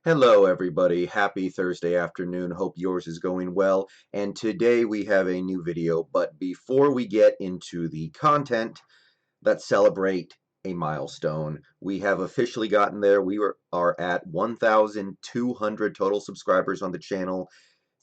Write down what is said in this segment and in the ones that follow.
Hello, everybody. Happy Thursday afternoon. Hope yours is going well. And today we have a new video. But before we get into the content, let's celebrate a milestone. We have officially gotten there. We are at 1,200 total subscribers on the channel.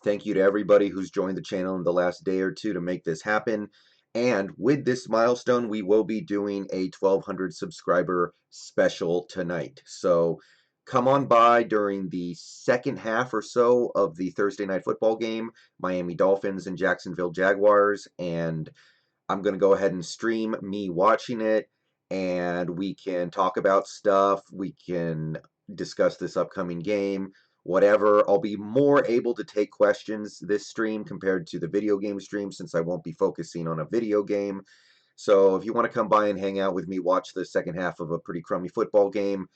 Thank you to everybody who's joined the channel in the last day or two to make this happen. And with this milestone, we will be doing a 1,200 subscriber special tonight. So come on by during the second half or so of the Thursday night football game, Miami Dolphins and Jacksonville Jaguars. And I'm going to go ahead and stream me watching it, and we can talk about stuff. We can discuss this upcoming game, whatever. I'll be more able to take questions this stream compared to the video game stream since I won't be focusing on a video game. So if you want to come by and hang out with me, watch the second half of a pretty crummy football game,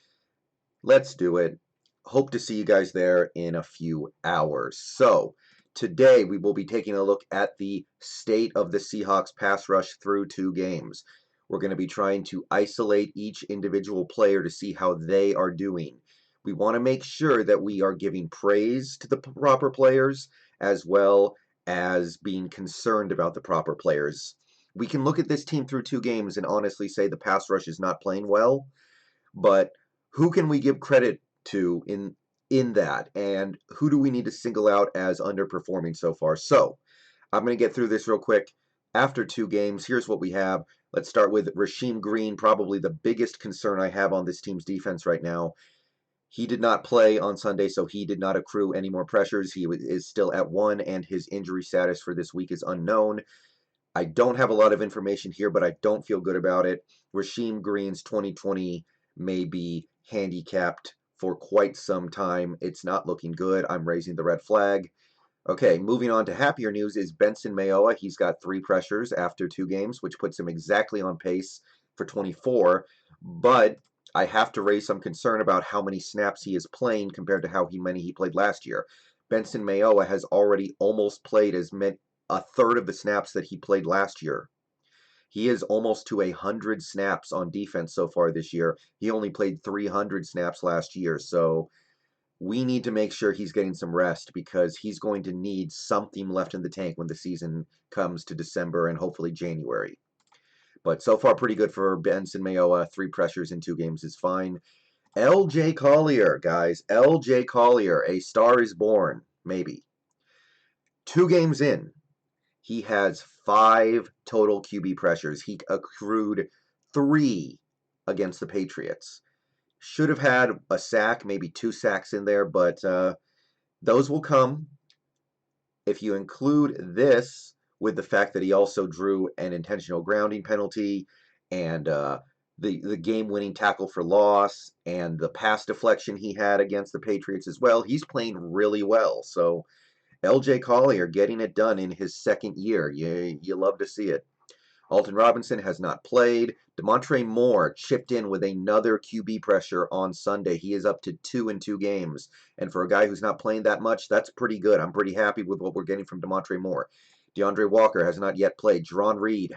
let's do it. Hope to see you guys there in a few hours. So, today we will be taking a look at the state of the Seahawks pass rush through 2 games. We're going to be trying to isolate each individual player to see how they are doing. We want to make sure that we are giving praise to the proper players as well as being concerned about the proper players. We can look at this team through 2 games and honestly say the pass rush is not playing well, but who can we give credit to in that, and who do we need to single out as underperforming so far? So I'm going to get through this real quick. After 2 games, here's what we have. Let's start with Rasheem Green, probably the biggest concern I have on this team's defense right now. He did not play on Sunday, so he did not accrue any more pressures. He is still at 1, and his injury status for this week is unknown. I don't have a lot of information here, but I don't feel good about it. Rasheem Green's 2020 may be handicapped for quite some time. It's not looking good. I'm raising the red flag. Okay, moving on to happier news is Benson Mayowa. He's got 3 pressures after 2 games, which puts him exactly on pace for 24. But I have to raise some concern about how many snaps he is playing compared to how many he played last year. Benson Mayowa has already almost played a third of the snaps that he played last year. He is almost to 100 snaps on defense so far this year. He only played 300 snaps last year, so we need to make sure he's getting some rest because he's going to need something left in the tank when the season comes to December and hopefully January. But so far, pretty good for Benson Mayowa. 3 pressures in 2 games is fine. L.J. Collier, guys. L.J. Collier, a star is born, maybe. 2 games in, he has 5 total QB pressures. He accrued 3 against the Patriots. Should have had a sack, maybe 2 sacks in there, but those will come. If you include this with the fact that he also drew an intentional grounding penalty and the game-winning tackle for loss and the pass deflection he had against the Patriots as well, he's playing really well. So L.J. Collier getting it done in his second year. You love to see it. Alton Robinson has not played. Demontre Moore chipped in with another QB pressure on Sunday. He is up to 2 in 2 games. And for a guy who's not playing that much, that's pretty good. I'm pretty happy with what we're getting from Demontre Moore. DeAndre Walker has not yet played. Jerron Reed.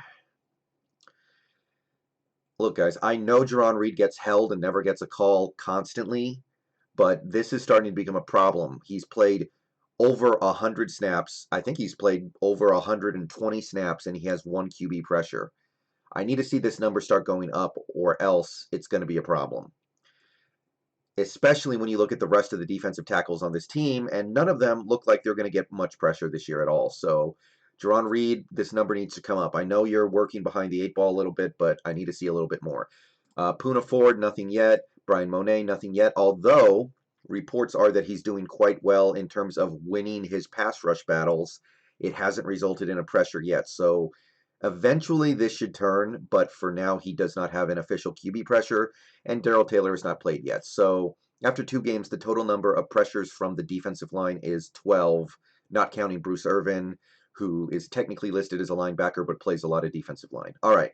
Look, guys, I know Jerron Reed gets held and never gets a call constantly, but this is starting to become a problem. He's played over 100 snaps. I think he's played over 120 snaps, and he has 1 QB pressure. I need to see this number start going up, or else it's going to be a problem. Especially when you look at the rest of the defensive tackles on this team, and none of them look like they're going to get much pressure this year at all. So, Jerron Reed, this number needs to come up. I know you're working behind the 8 ball a little bit, but I need to see a little bit more. Poona Ford, nothing yet. Brian Monet, nothing yet. Although reports are that he's doing quite well in terms of winning his pass rush battles. It hasn't resulted in a pressure yet. So eventually this should turn, but for now he does not have an official QB pressure, and Darrell Taylor has not played yet. So after 2 games, the total number of pressures from the defensive line is 12, not counting Bruce Irvin, who is technically listed as a linebacker but plays a lot of defensive line. All right,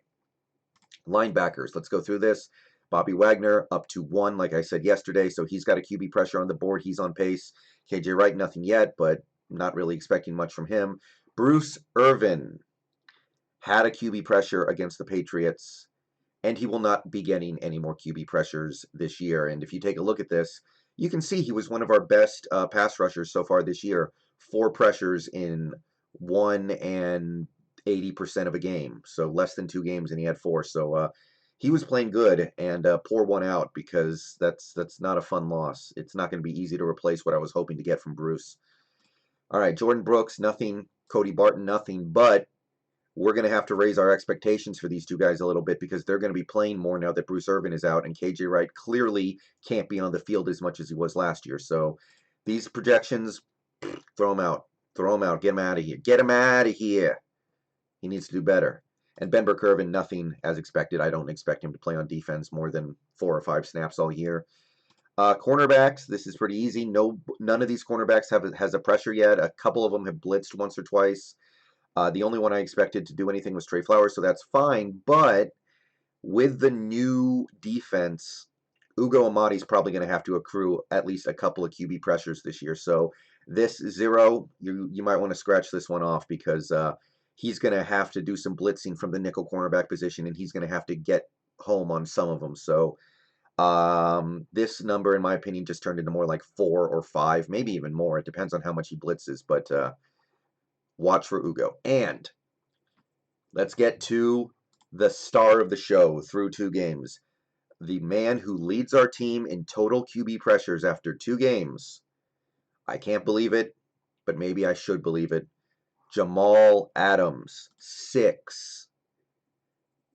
linebackers, let's go through this. Bobby Wagner up to 1, like I said yesterday, so he's got a QB pressure on the board. He's on pace. KJ Wright, nothing yet, but not really expecting much from him. Bruce Irvin had a QB pressure against the Patriots, and he will not be getting any more QB pressures this year. And if you take a look at this, you can see he was one of our best pass rushers so far this year. 4 pressures in 1 and 80% of a game, so less than 2 games, and he had 4. So he was playing good, and pour one out because that's not a fun loss. It's not going to be easy to replace what I was hoping to get from Bruce. All right, Jordan Brooks, nothing. Cody Barton, nothing. But we're going to have to raise our expectations for these two guys a little bit because they're going to be playing more now that Bruce Irvin is out, and KJ Wright clearly can't be on the field as much as he was last year. So these projections, throw him out. Throw him out. Get him out of here. Get him out of here. He needs to do better. And Ben Burke-Irvin, nothing as expected. I don't expect him to play on defense more than 4 or 5 snaps all year. Cornerbacks, this is pretty easy. None of these cornerbacks has a pressure yet. A couple of them have blitzed once or twice. The only one I expected to do anything was Trey Flowers, so that's fine. But with the new defense, Ugo Amadi's probably going to have to accrue at least a couple of QB pressures this year. So this 0, you might want to scratch this one off because he's going to have to do some blitzing from the nickel cornerback position, and he's going to have to get home on some of them. So this number, in my opinion, just turned into more like 4 or 5, maybe even more. It depends on how much he blitzes, but watch for Ugo. And let's get to the star of the show through 2 games. The man who leads our team in total QB pressures after 2 games. I can't believe it, but maybe I should believe it. Jamal Adams, 6.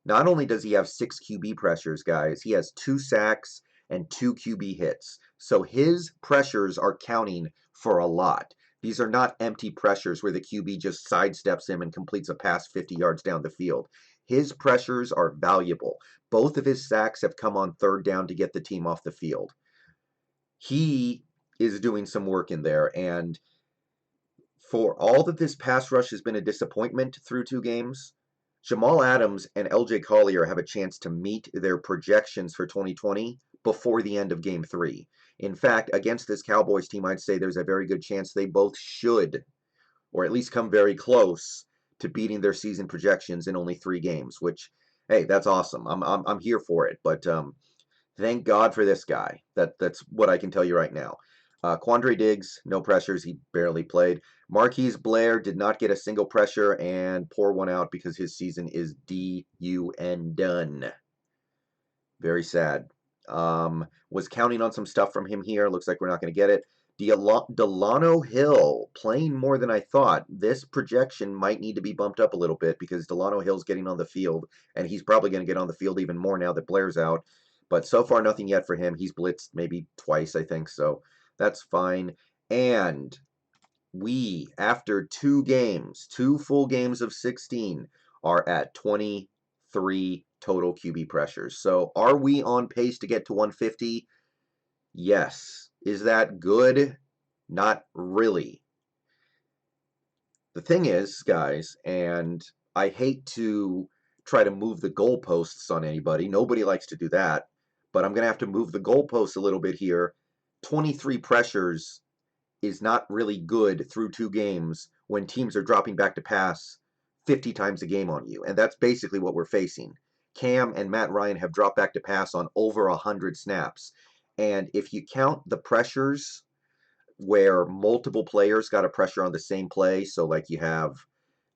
Not only does he have 6 QB pressures, guys, he has 2 sacks and 2 QB hits. So his pressures are counting for a lot. These are not empty pressures where the QB just sidesteps him and completes a pass 50 yards down the field. His pressures are valuable. Both of his sacks have come on 3rd down to get the team off the field. He is doing some work in there, and for all that this pass rush has been a disappointment through 2 games, Jamal Adams and LJ Collier have a chance to meet their projections for 2020 before the end of Game 3. In fact, against this Cowboys team, I'd say there's a very good chance they both should, or at least come very close to beating their season projections in only 3 games, which, hey, that's awesome. I'm here for it, but thank God for this guy. That's what I can tell you right now. Quandre Diggs, no pressures. He barely played. Marquise Blair did not get a single pressure and pour one out because his season is done. Very sad. Was counting on some stuff from him here. Looks like we're not going to get it. Delano Hill playing more than I thought. This projection might need to be bumped up a little bit because Delano Hill's getting on the field, and he's probably going to get on the field even more now that Blair's out. But so far, nothing yet for him. He's blitzed maybe twice, I think, so that's fine. And we, after 2 games, 2 full games of 16, are at 23 total QB pressures. So are we on pace to get to 150? Yes. Is that good? Not really. The thing is, guys, and I hate to try to move the goalposts on anybody. Nobody likes to do that. But I'm going to have to move the goalposts a little bit here. 23 pressures is not really good through 2 games when teams are dropping back to pass 50 times a game on you. And that's basically what we're facing. Cam and Matt Ryan have dropped back to pass on over 100 snaps. And if you count the pressures where multiple players got a pressure on the same play, so like you had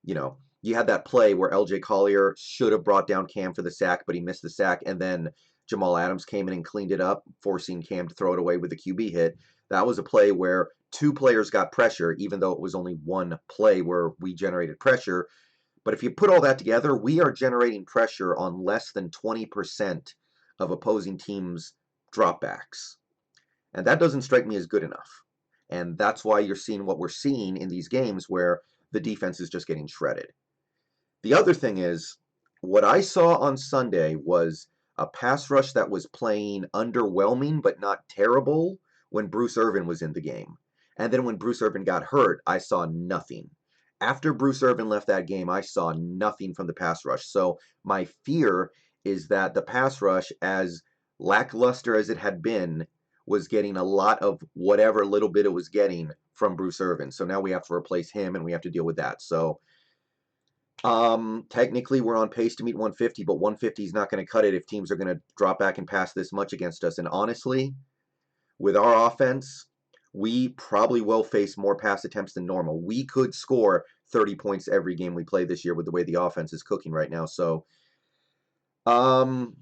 that play where LJ Collier should have brought down Cam for the sack, but he missed the sack, and then Jamal Adams came in and cleaned it up, forcing Cam to throw it away with the QB hit. That was a play where 2 players got pressure, even though it was only 1 play where we generated pressure. But if you put all that together, we are generating pressure on less than 20% of opposing teams' dropbacks. And that doesn't strike me as good enough. And that's why you're seeing what we're seeing in these games where the defense is just getting shredded. The other thing is, what I saw on Sunday was a pass rush that was playing underwhelming but not terrible when Bruce Irvin was in the game. And then when Bruce Irvin got hurt, I saw nothing. After Bruce Irvin left that game, I saw nothing from the pass rush. So my fear is that the pass rush, as lackluster as it had been, was getting a lot of whatever little bit it was getting from Bruce Irvin. So now we have to replace him, and we have to deal with that. So technically we're on pace to meet 150, but 150 is not going to cut it if teams are going to drop back and pass this much against us. And honestly, with our offense, we probably will face more pass attempts than normal. We could score 30 points every game we play this year with the way the offense is cooking right now. So, um,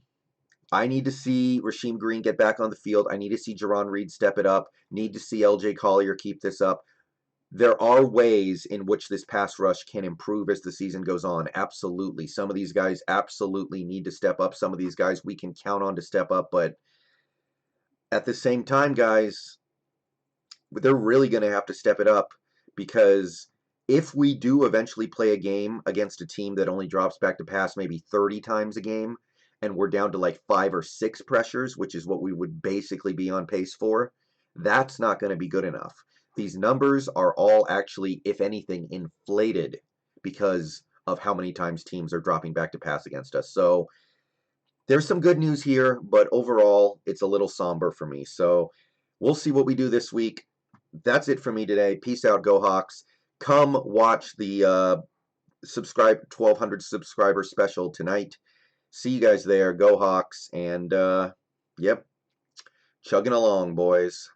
I need to see Rasheem Green get back on the field. I need to see Jaron Reed step it up. Need to see LJ Collier keep this up. There are ways in which this pass rush can improve as the season goes on. Absolutely. Some of these guys absolutely need to step up. Some of these guys we can count on to step up. But at the same time, guys, they're really going to have to step it up, because if we do eventually play a game against a team that only drops back to pass maybe 30 times a game, and we're down to like 5 or 6 pressures, which is what we would basically be on pace for, that's not going to be good enough. These numbers are all actually, if anything, inflated because of how many times teams are dropping back to pass against us. So there's some good news here, but overall, it's a little somber for me. So we'll see what we do this week. That's it for me today. Peace out, Go Hawks. Come watch the subscribe 1,200 subscriber special tonight. See you guys there. Go Hawks. And, yep, chugging along, boys.